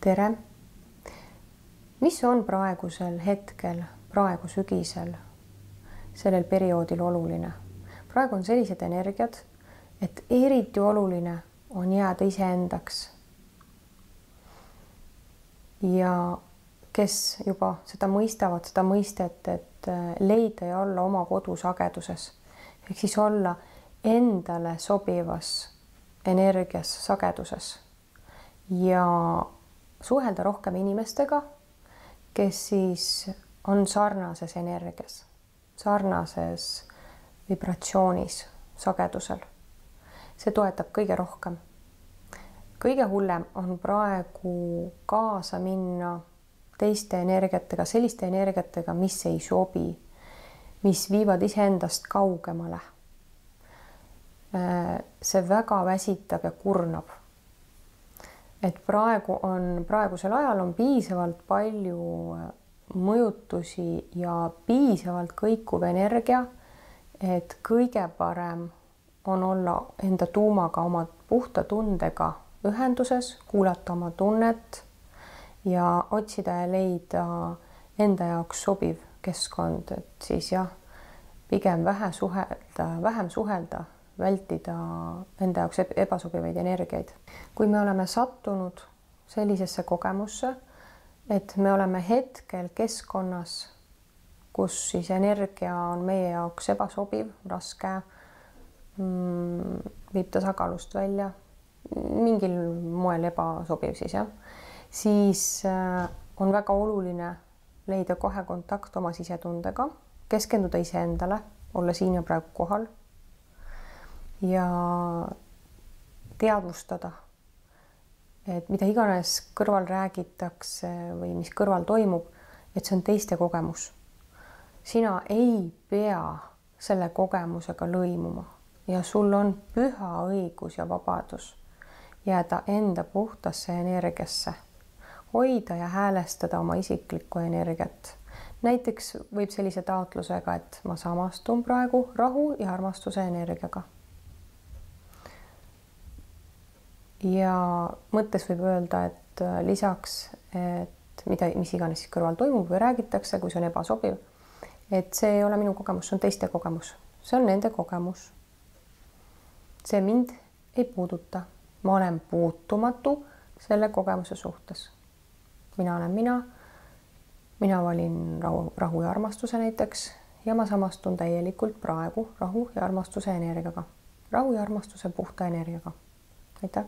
tere! Mis on praegusel hetkel, praegu sügisel, sellel perioodil oluline? Praegu on sellised energiad, et eriti oluline on jääda iseendaks. Ja kes juba seda mõistavad, seda mõistet, et leida ja olla oma kodusageduses. Ehk siis olla endale sobivas energias, sageduses. Ja suhelda rohkem inimestega, kes siis on sarnases energias, sarnases vibratsioonis, sagedusel. See toetab kõige rohkem. Kõige hullem on praegu kaasa minna teiste energiatega, selliste energiatega, mis ei sobi, mis viivad iseendast kaugemale. See väga väsitab ja kurnab. Et praegusel ajal on piisavalt palju mõjutusi ja piisavalt kõikuv energia, et kõige parem on olla enda tuumaga, oma puhta tundega ühenduses, kuulata oma tunnet ja otsida ja leida enda jaoks sobiv keskkond, et siis jah, pigem vähem suhelda, vältida enda jaoks ebasobivaid energiaid. Kui me oleme sattunud sellisesse kogemusse, et me oleme hetkel keskkonnas, kus siis energia on meie jaoks ebasobiv, raske, viib tasakaalust välja, mingil moel ebasobiv siis on väga oluline leida kohe kontakt oma sisetundega, keskenduda iseendale, olla siin ja praegu kohal ja teadvustada, et mida iganes kõrval räägitakse või mis kõrval toimub, et see on teiste kogemus. Sina ei pea selle kogemusega lõimuma ja sul on püha õigus ja vabadus jääda enda puhtasse energiasse, hoida ja häälestada oma isiklikku energiat. Näiteks võib sellise taotlusega, et ma samastun praegu rahu ja armastuse energiaga. Ja mõttes võib öelda, et lisaks, et mis iganes siis kõrval toimub või räägitakse, kui see on ebasobiv, et see ei ole minu kogemus, see on teiste kogemus. See on nende kogemus. See mind ei puuduta. Ma olen puutumatu selle kogemuse suhtes. Mina olen mina valin rahu ja armastuse näiteks ja ma samastun täielikult praegu rahu ja armastuse energiaga. Rahu ja armastuse puhta energiaga. Aitäh!